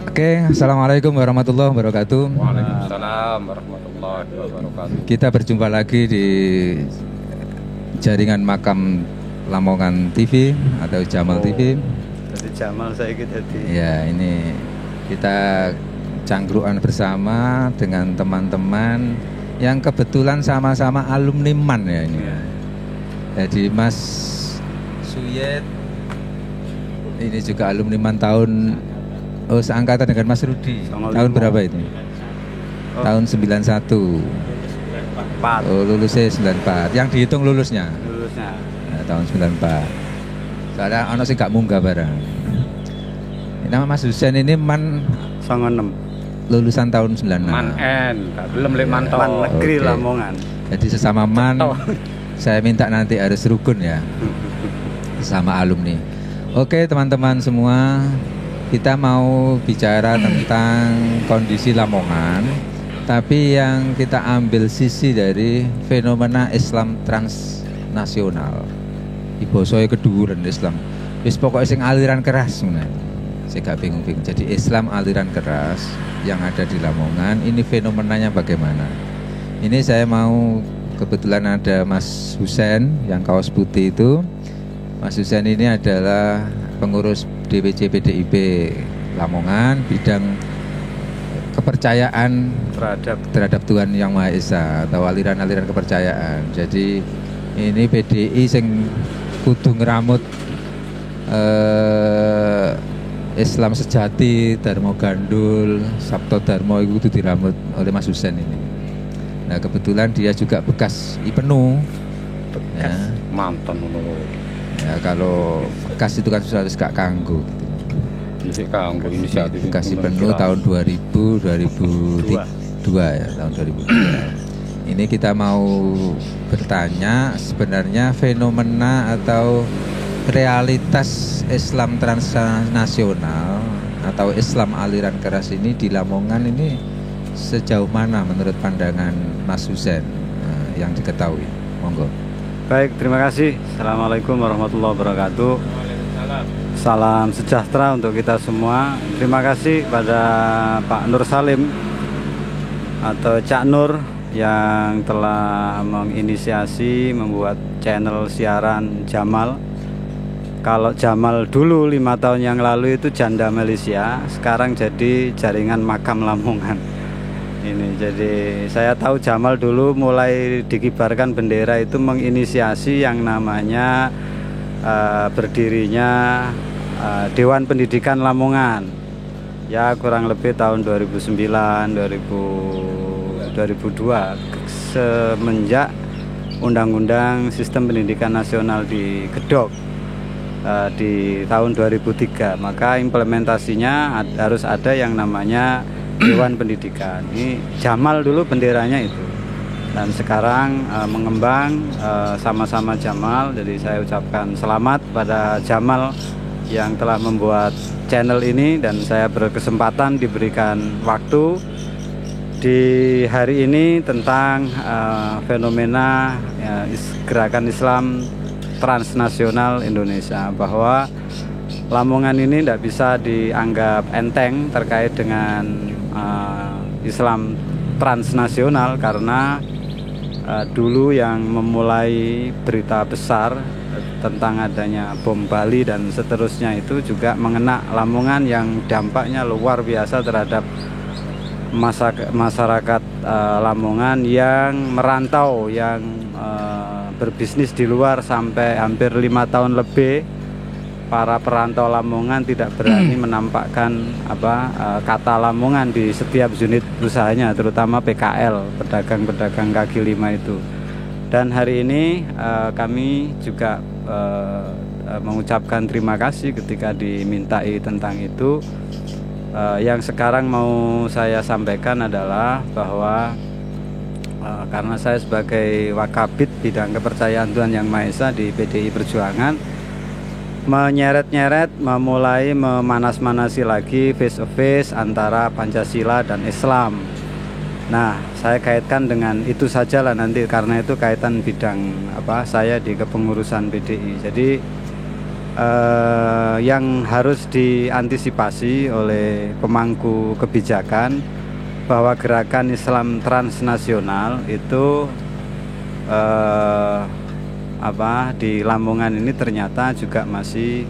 Oke, assalamualaikum warahmatullahi wabarakatuh. Waalaikumsalam warahmatullahi wabarakatuh. Kita berjumpa lagi di jaringan Makam Lamongan TV atau Jamal TV. Jadi Jamal saya ikut tadi. Ya, ini kita cangkruan bersama dengan teman-teman yang kebetulan sama-sama alumni MAN ya ini. Ya. Jadi Mas Suyet ini juga alumni MAN tahun seangkatan dengan Mas Rudi. Tahun berapa itu? Tahun 91. 4. Lulusnya 94. Yang dihitung lulusnya? Lulusnya. Nah, tahun 94. Soalnya ono sing gak munggah barang. Nama Mas Husen ini MAN 96. lulusan tahun 96. Man N, belum lek mantau. Man negeri Oke. Lamongan. Jadi sesama MAN saya minta nanti harus rukun ya. Sama alumni. Oke, teman-teman semua, kita mau bicara tentang kondisi Lamongan, tapi yang kita ambil sisi dari fenomena Islam transnasional. Ibosoe keduren Islam. Wis pokoknya sing aliran keras sebenarnya. Saya gak bingung-bingung. Jadi Islam aliran keras yang ada di Lamongan, ini fenomenanya bagaimana? Ini saya mau, kebetulan ada Mas Husen yang kaos putih itu. Mas Husen ini adalah pengurus DPC PDIP Lamongan, bidang kepercayaan terhadap Tuhan Yang Maha Esa atau aliran-aliran kepercayaan. Jadi ini PDI sing kudu ngeramut Islam sejati, Dharma Gandul, Sabto Dharma itu kudu diramut oleh Mas Husen ini. Nah kebetulan dia juga bekas IPENU. Ya. Mantan Ya kalau bekas itu kan sudah harus gak kanggo. Ini kanggo inisiatif Bekas IPENU tahun 2000, 2002 ya, tahun 2002. Ini kita mau bertanya sebenarnya fenomena atau realitas Islam transnasional atau Islam aliran keras ini di Lamongan ini sejauh mana menurut pandangan Mas Husen yang diketahui? Monggo. Baik, terima kasih. Assalamualaikum warahmatullahi wabarakatuh. Salam sejahtera untuk kita semua. Terima kasih pada Pak Nur Salim atau Cak Nur yang telah menginisiasi membuat channel siaran Jamal. Kalau Jamal dulu 5 tahun yang lalu itu Janda Malaysia, sekarang jadi Jaringan Makam Lamongan. Ini jadi saya tahu Jamal dulu mulai dikibarkan bendera itu menginisiasi yang namanya berdirinya Dewan Pendidikan Lamongan. Ya kurang lebih tahun 2009, 2002 semenjak Undang-Undang Sistem Pendidikan Nasional digedok di tahun 2003, maka implementasinya harus ada yang namanya Dewan Pendidikan. Ini Jamal dulu benderanya itu, dan sekarang mengembang sama-sama Jamal. Jadi saya ucapkan selamat pada Jamal yang telah membuat channel ini, dan saya berkesempatan diberikan waktu di hari ini tentang fenomena gerakan Islam transnasional Indonesia, bahwa Lamongan ini tidak bisa dianggap enteng terkait dengan Islam transnasional, karena dulu yang memulai berita besar tentang adanya bom Bali dan seterusnya itu juga mengena Lamongan yang dampaknya luar biasa terhadap masyarakat Lamongan yang merantau, yang berbisnis di luar sampai hampir 5 tahun lebih. Para perantau Lamongan tidak berani menampakkan kata Lamongan di setiap unit usahanya, terutama PKL, pedagang-pedagang kaki lima itu. Dan hari ini kami juga mengucapkan terima kasih ketika dimintai tentang itu. Yang sekarang mau saya sampaikan adalah bahwa karena saya sebagai Wakabit bidang kepercayaan Tuhan Yang Maha Esa di PDI Perjuangan, menyeret-nyeret, memulai memanas-manasi lagi face to face antara Pancasila dan Islam. Nah, saya kaitkan dengan itu sajalah nanti, karena itu kaitan bidang saya di kepengurusan PDI. Jadi yang harus diantisipasi oleh pemangku kebijakan bahwa gerakan Islam transnasional itu di Lamongan ini ternyata juga masih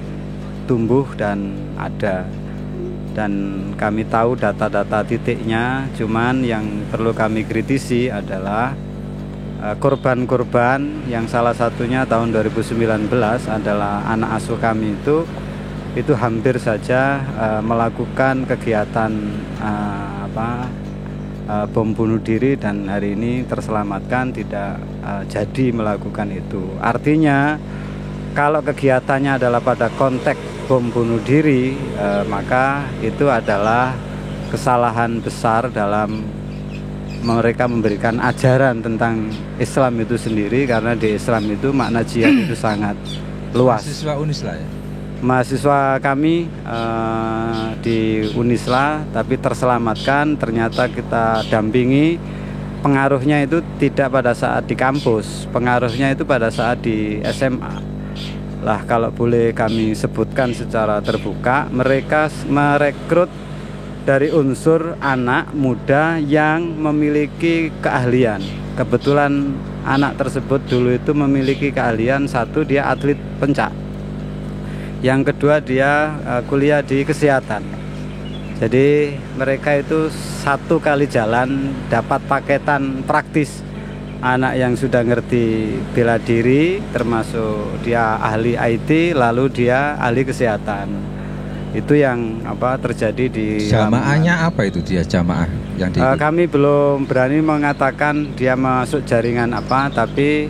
tumbuh dan ada, dan kami tahu data-data titiknya. Cuman yang perlu kami kritisi adalah korban-korban yang salah satunya tahun 2019 adalah anak asuh kami itu hampir saja melakukan kegiatan bom bunuh diri, dan hari ini terselamatkan, tidak jadi melakukan itu. Artinya kalau kegiatannya adalah pada konteks bom bunuh diri, maka itu adalah kesalahan besar dalam mereka memberikan ajaran tentang Islam itu sendiri, karena di Islam itu makna jihad itu sangat luas. Mahasiswa Unisla ya? Mahasiswa kami di Unisla, tapi terselamatkan. Ternyata kita dampingi, pengaruhnya itu tidak pada saat di kampus, pengaruhnya itu pada saat di SMA. Lah kalau boleh kami sebutkan secara terbuka, mereka merekrut dari unsur anak muda yang memiliki keahlian. Kebetulan anak tersebut dulu itu memiliki keahlian, satu dia atlet pencak, yang kedua dia kuliah di kesehatan. Jadi mereka itu satu kali jalan dapat paketan praktis. Anak yang sudah ngerti bela diri, termasuk dia ahli IT, lalu dia ahli kesehatan. Itu yang terjadi di jamaahnya. Apa itu dia jamaah yang kami belum berani mengatakan dia masuk jaringan apa, tapi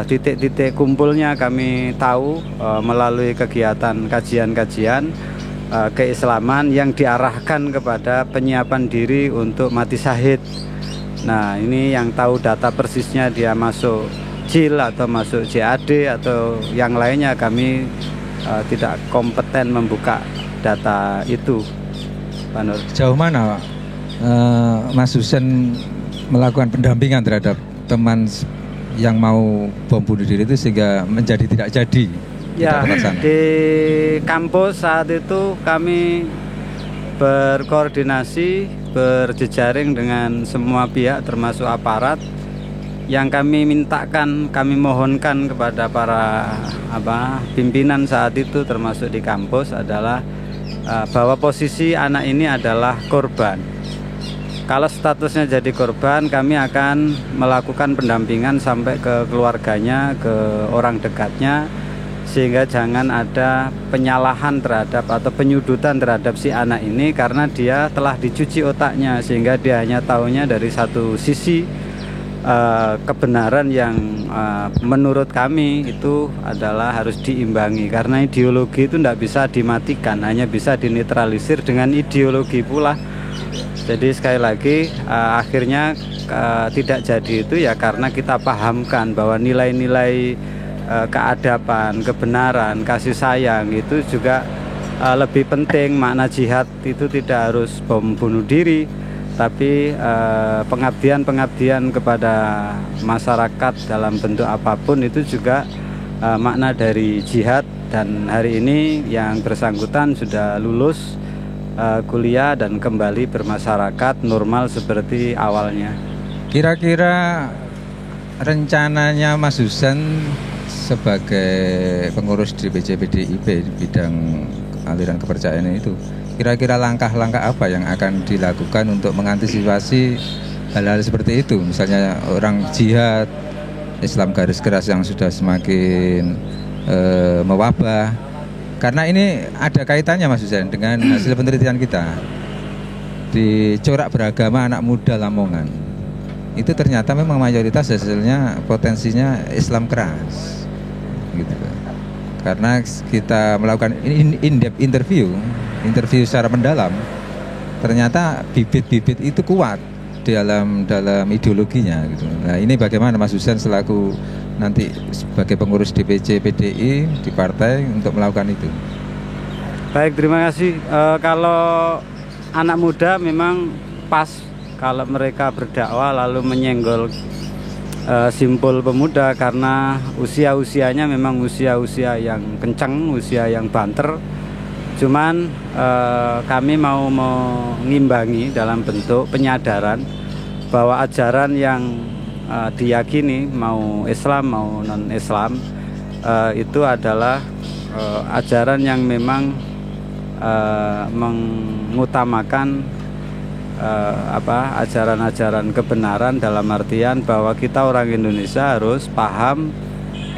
titik-titik kumpulnya kami tahu melalui kegiatan kajian-kajian keislaman yang diarahkan kepada penyiapan diri untuk mati syahid. Nah, ini yang tahu data persisnya dia masuk JIL atau masuk JAD atau yang lainnya, kami tidak kompeten membuka data itu, Pak Nur. Sejauh mana Mas Husen melakukan pendampingan terhadap teman yang mau bom bunuh diri itu sehingga menjadi tidak jadi? Ya, di kampus saat itu kami berkoordinasi, berjejaring dengan semua pihak termasuk aparat. Yang kami mintakan, kami mohonkan kepada para pimpinan saat itu termasuk di kampus adalah bahwa posisi anak ini adalah korban. Kalau statusnya jadi korban, kami akan melakukan pendampingan sampai ke keluarganya, ke orang dekatnya, sehingga jangan ada penyalahan terhadap atau penyudutan terhadap si anak ini, karena dia telah dicuci otaknya sehingga dia hanya tahunya dari satu sisi kebenaran yang menurut kami itu adalah harus diimbangi, karena ideologi itu tidak bisa dimatikan, hanya bisa dinetralisir dengan ideologi pula. Jadi sekali lagi akhirnya tidak jadi itu ya karena kita pahamkan bahwa nilai-nilai keadaban, kebenaran, kasih sayang itu juga lebih penting. Makna jihad itu tidak harus bom bunuh diri, tapi pengabdian kepada masyarakat dalam bentuk apapun itu juga makna dari jihad. Dan hari ini yang bersangkutan sudah lulus kuliah dan kembali bermasyarakat normal seperti awalnya. Kira-kira rencananya Mas Husen sebagai pengurus DPC PDIP di bidang aliran kepercayaan itu, kira-kira langkah-langkah apa yang akan dilakukan untuk mengantisipasi hal-hal seperti itu? Misalnya orang jihad, Islam garis keras yang sudah semakin mewabah. Karena ini ada kaitannya Mas Husen dengan hasil penelitian kita di corak beragama anak muda Lamongan. Itu ternyata memang mayoritas hasilnya potensinya Islam keras, gitu. Karena kita melakukan in-depth interview secara mendalam, ternyata bibit-bibit itu kuat dalam ideologinya, gitu. Nah, ini bagaimana Mas Husen selaku nanti sebagai pengurus DPC PDI di partai untuk melakukan itu? Baik, terima kasih. Kalau anak muda memang pas kalau mereka berdakwah lalu menyenggol Simpul Pemuda karena usia-usianya memang usia-usia yang kencang, usia yang banter. Cuman kami mau mengimbangi dalam bentuk penyadaran bahwa ajaran yang diyakini mau Islam mau non-Islam itu adalah ajaran yang memang mengutamakan ajaran-ajaran kebenaran, dalam artian bahwa kita orang Indonesia harus paham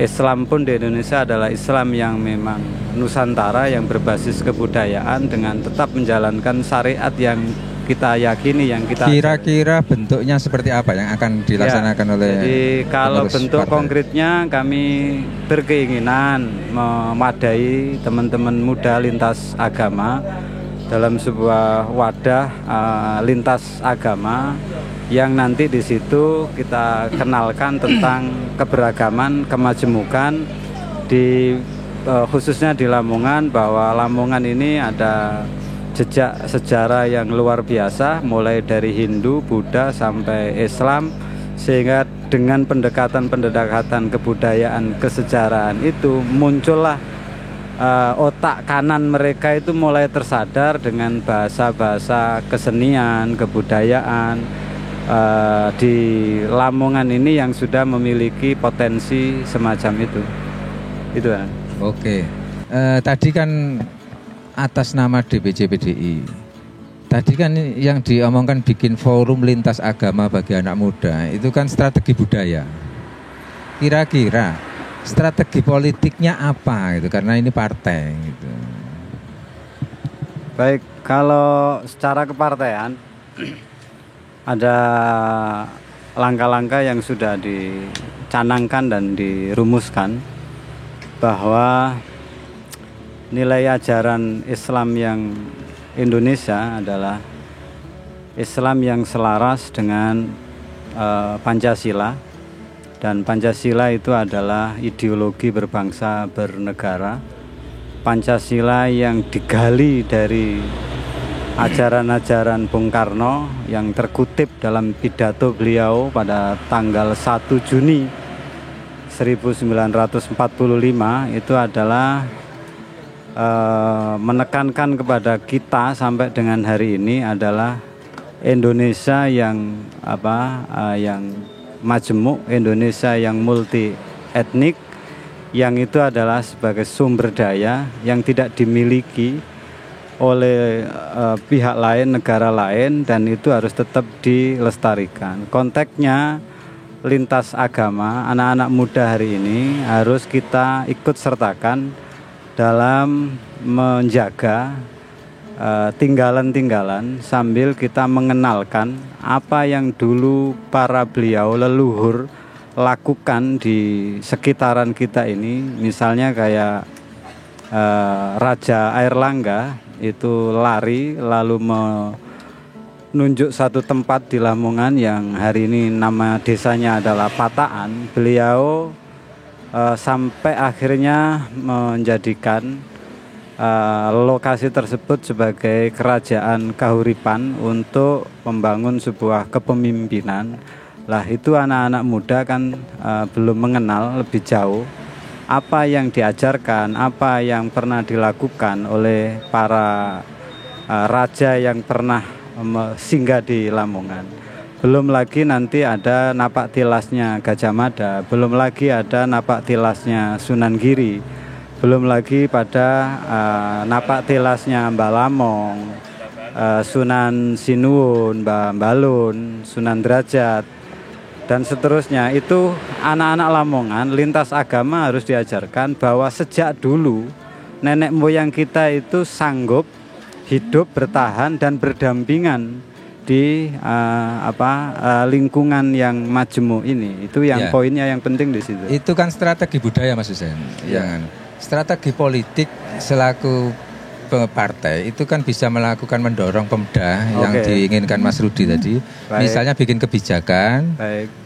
Islam pun di Indonesia adalah Islam yang memang Nusantara, yang berbasis kebudayaan dengan tetap menjalankan syariat yang kita yakini, yang kita kira-kira bentuknya seperti apa yang akan dilaksanakan oleh. Jadi kalau bentuk partai konkretnya kami berkeinginan memadai teman-teman muda lintas agama dalam sebuah wadah lintas agama yang nanti di situ kita kenalkan tentang keberagaman, kemajemukan di khususnya di Lamongan, bahwa Lamongan ini ada jejak sejarah yang luar biasa mulai dari Hindu, Buddha sampai Islam, sehingga dengan pendekatan kebudayaan, kesejarahan itu muncullah otak kanan mereka itu mulai tersadar dengan bahasa-bahasa kesenian, kebudayaan di Lamongan ini yang sudah memiliki potensi semacam itu. Itu kan. Oke. Tadi kan atas nama DPC PDI. Tadi kan yang diomongkan bikin forum lintas agama bagi anak muda, itu kan strategi budaya. Kira-kira strategi politiknya apa gitu, karena ini partai gitu. Baik, kalau secara kepartaian ada langkah-langkah yang sudah dicanangkan dan dirumuskan bahwa nilai ajaran Islam yang Indonesia adalah Islam yang selaras dengan Pancasila. Dan Pancasila itu adalah ideologi berbangsa bernegara. Pancasila yang digali dari ajaran-ajaran Bung Karno yang terkutip dalam pidato beliau pada tanggal 1 Juni 1945 itu adalah menekankan kepada kita sampai dengan hari ini adalah Indonesia yang yang majemuk, Indonesia yang multi etnik, yang itu adalah sebagai sumber daya yang tidak dimiliki oleh pihak lain, negara lain, dan itu harus tetap dilestarikan. Konteksnya lintas agama, anak-anak muda hari ini harus kita ikut sertakan dalam menjaga tinggalan-tinggalan sambil kita mengenalkan apa yang dulu para beliau leluhur lakukan di sekitaran kita ini. Misalnya kayak Raja Airlangga itu lari lalu menunjuk satu tempat di Lamongan yang hari ini nama desanya adalah Pataan. Beliau sampai akhirnya menjadikan lokasi tersebut sebagai kerajaan kahuripan untuk membangun sebuah kepemimpinan. Lah itu anak-anak muda kan belum mengenal lebih jauh apa yang diajarkan, apa yang pernah dilakukan oleh para raja yang pernah singgah di Lamongan. Belum lagi nanti ada napak tilasnya Gajah Mada, belum lagi ada napak tilasnya Sunan Giri, belum lagi pada napak tilasnya Mbah Lamong, Sunan Sinuwun, Mbah Balun, Sunan Derajat, dan seterusnya. Itu anak-anak Lamongan lintas agama harus diajarkan bahwa sejak dulu nenek moyang kita itu sanggup hidup, bertahan, dan berdampingan di lingkungan yang majemuk ini. Itu yang poinnya yang penting di situ. Itu kan strategi budaya Mas Husein. Strategi politik selaku partai itu kan bisa melakukan mendorong pemda yang diinginkan Mas Rudi tadi. Misalnya bikin kebijakan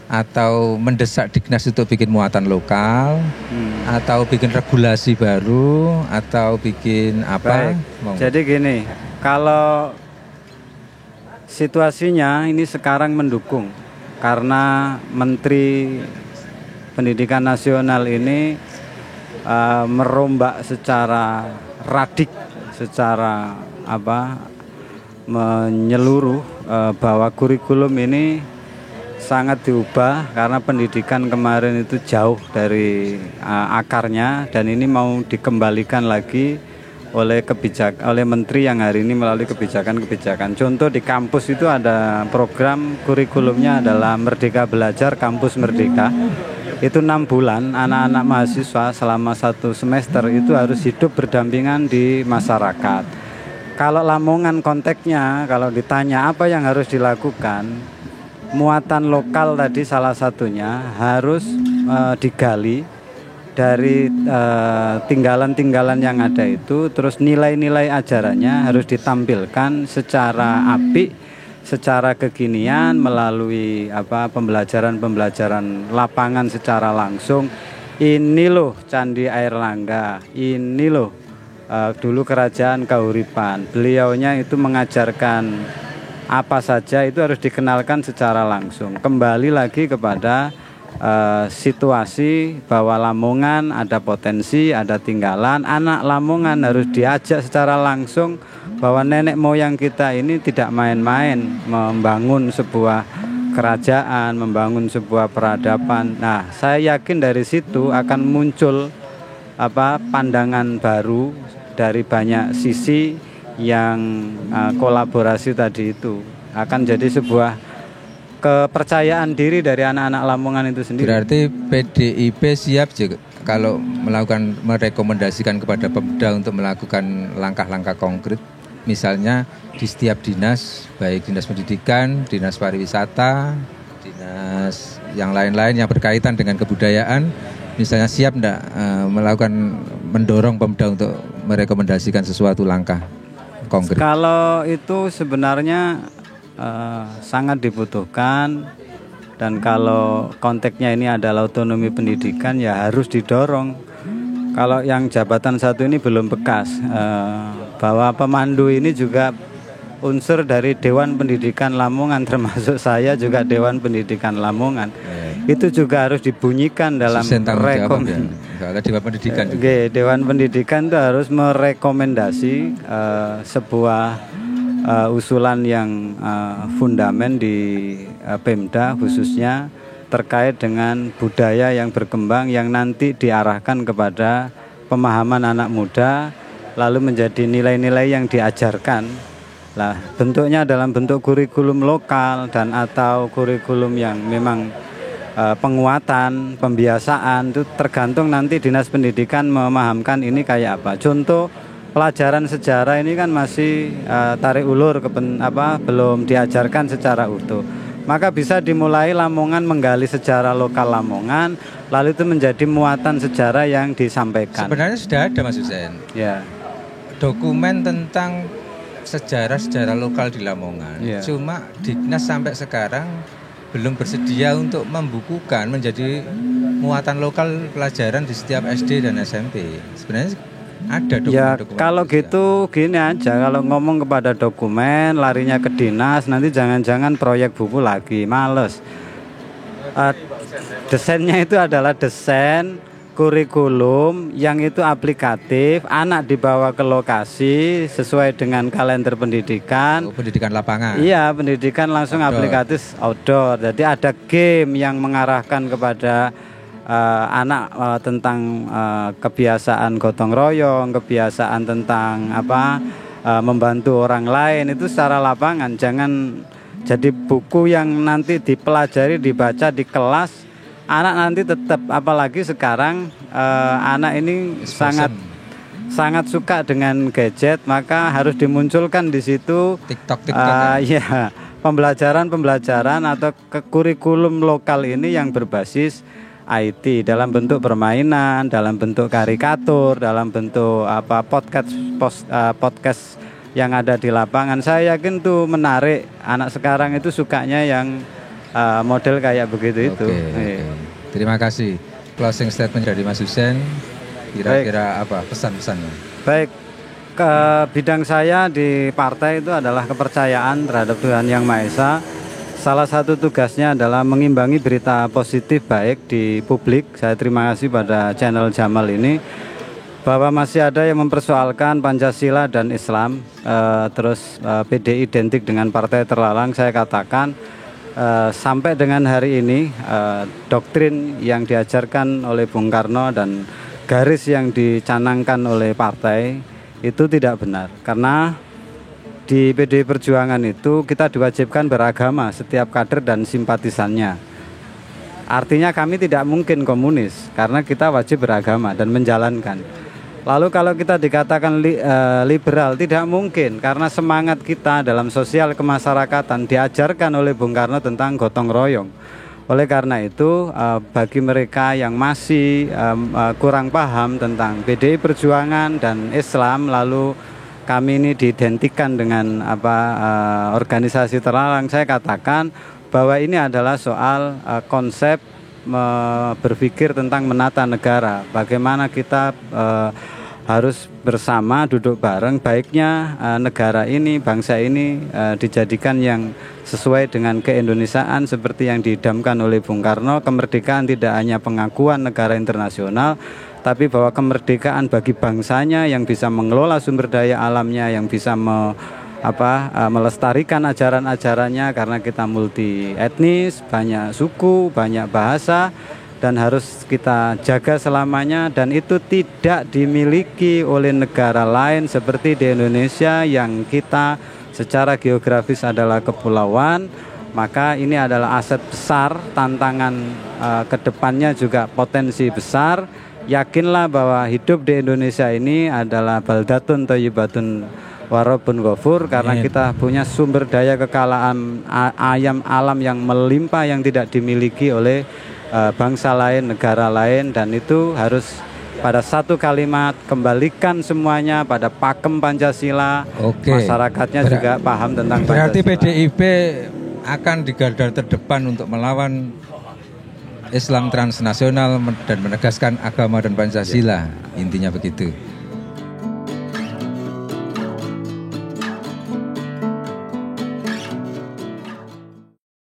atau mendesak Dignas untuk bikin muatan lokal, atau bikin regulasi baru, atau bikin apa. Jadi gini, kalau situasinya ini sekarang mendukung karena Menteri Pendidikan Nasional ini merombak secara radik, secara menyeluruh, bahwa kurikulum ini sangat diubah karena pendidikan kemarin itu jauh dari akarnya, dan ini mau dikembalikan lagi oleh menteri yang hari ini melalui kebijakan-kebijakan. Contoh di kampus itu ada program kurikulumnya adalah Merdeka Belajar Kampus Merdeka. Itu 6 bulan anak-anak mahasiswa selama 1 semester itu harus hidup berdampingan di masyarakat. Kalau Lamongan konteksnya, kalau ditanya apa yang harus dilakukan, muatan lokal tadi salah satunya harus digali dari tinggalan-tinggalan yang ada itu, terus nilai-nilai ajarannya harus ditampilkan secara apik, secara kekinian melalui pembelajaran lapangan secara langsung. Ini loh Candi Airlangga, ini loh dulu Kerajaan Kahuripan. Beliaunya itu mengajarkan apa saja itu harus dikenalkan secara langsung. Kembali lagi kepada situasi bahwa Lamongan ada potensi, ada tinggalan. Anak Lamongan harus diajak secara langsung bahwa nenek moyang kita ini tidak main-main membangun sebuah kerajaan, membangun sebuah peradaban. Nah, saya yakin dari situ akan muncul pandangan baru dari banyak sisi yang kolaborasi tadi itu akan jadi sebuah kepercayaan diri dari anak-anak Lamongan itu sendiri. Berarti PDIP siap juga kalau merekomendasikan kepada Pemda untuk melakukan langkah-langkah konkret, misalnya di setiap dinas, baik dinas pendidikan, dinas pariwisata, dinas yang lain-lain yang berkaitan dengan kebudayaan, misalnya siap enggak mendorong Pemda untuk merekomendasikan sesuatu langkah konkret? Kalau itu sebenarnya sangat dibutuhkan, dan kalau konteksnya ini adalah otonomi pendidikan ya harus didorong. Kalau yang jabatan 1 ini belum bekas, bahwa pemandu ini juga unsur dari Dewan Pendidikan Lamongan, termasuk saya juga Dewan Pendidikan Lamongan. Itu juga harus dibunyikan dalam rekomendasi. Dewan Pendidikan juga. Dewan Pendidikan itu harus merekomendasi sebuah usulan yang fundamen di Pemda khususnya terkait dengan budaya yang berkembang yang nanti diarahkan kepada pemahaman anak muda, lalu menjadi nilai-nilai yang diajarkan. Lah, bentuknya dalam bentuk kurikulum lokal dan atau kurikulum yang memang penguatan, pembiasaan, itu tergantung nanti Dinas Pendidikan memahamkan ini kayak apa. Contoh pelajaran sejarah ini kan masih tarik ulur belum diajarkan secara utuh. Maka bisa dimulai Lamongan menggali sejarah lokal Lamongan, lalu itu menjadi muatan sejarah yang disampaikan. Sebenarnya sudah ada Mas Husein. Ya. Dokumen tentang sejarah lokal di Lamongan. Ya. Cuma Dignas sampai sekarang belum bersedia untuk membukukan menjadi muatan lokal pelajaran di setiap SD dan SMP. Sebenarnya ada dokumen-dokumen. Kalau gitu gini aja, kalau ngomong kepada dokumen larinya ke dinas, nanti jangan-jangan proyek buku lagi, males. Desainnya itu adalah desain kurikulum yang itu aplikatif, anak dibawa ke lokasi sesuai dengan kalender pendidikan. Pendidikan lapangan. Iya, pendidikan langsung outdoor. Aplikatif outdoor. Jadi ada game yang mengarahkan kepada anak tentang kebiasaan gotong royong, kebiasaan tentang membantu orang lain itu secara lapangan. Jangan jadi buku yang nanti dipelajari, dibaca di kelas. Anak nanti tetap, apalagi sekarang anak ini sangat suka dengan gadget, maka harus dimunculkan di situ TikTok. Ya, pembelajaran atau kurikulum lokal ini yang berbasis IT dalam bentuk permainan, dalam bentuk karikatur, dalam bentuk podcast yang ada di lapangan. Saya yakin tuh menarik, anak sekarang itu sukanya yang model kayak begitu itu. Okay. Terima kasih. Closing statement dari Mas Husein. Kira-kira apa pesan-pesannya? Baik, bidang saya di partai itu adalah kepercayaan terhadap Tuhan Yang Maha Esa. salah satu tugasnya adalah mengimbangi berita positif baik di publik. Saya terima kasih pada channel Jamal ini bahwa masih ada yang mempersoalkan Pancasila dan Islam, terus PDI identik dengan partai terlarang. Saya katakan sampai dengan hari ini doktrin yang diajarkan oleh Bung Karno dan garis yang dicanangkan oleh partai itu tidak benar, karena di PDI Perjuangan itu kita diwajibkan beragama setiap kader dan simpatisannya. Artinya kami tidak mungkin komunis karena kita wajib beragama dan menjalankan. Lalu kalau kita dikatakan liberal, tidak mungkin karena semangat kita dalam sosial kemasyarakatan diajarkan oleh Bung Karno tentang gotong royong. Oleh karena itu bagi mereka yang masih kurang paham tentang PDI Perjuangan dan Islam, lalu kami ini diidentikan dengan organisasi terlarang, saya katakan bahwa ini adalah soal konsep berpikir tentang menata negara. Bagaimana kita harus bersama duduk bareng, baiknya negara ini, bangsa ini dijadikan yang sesuai dengan keindonesiaan seperti yang diidamkan oleh Bung Karno. Kemerdekaan tidak hanya pengakuan negara internasional, tapi bahwa kemerdekaan bagi bangsanya yang bisa mengelola sumber daya alamnya, yang bisa melestarikan ajaran-ajarannya, karena kita multi etnis, banyak suku, banyak bahasa, dan harus kita jaga selamanya. Dan itu tidak dimiliki oleh negara lain seperti di Indonesia yang kita secara geografis adalah kepulauan. Maka ini adalah aset besar, tantangan kedepannya juga potensi besar. Yakinlah bahwa hidup di Indonesia ini adalah baldatun thayyibatun wa rabbun ghafur, karena kita punya sumber daya kekayaan alam yang melimpah yang tidak dimiliki oleh bangsa lain, negara lain. Dan itu harus pada satu kalimat, kembalikan semuanya pada pakem Pancasila. Masyarakatnya juga paham tentang Pancasila. Berarti PDIP akan di garda terdepan untuk melawan Islam transnasional dan menegaskan agama dan Pancasila, intinya begitu.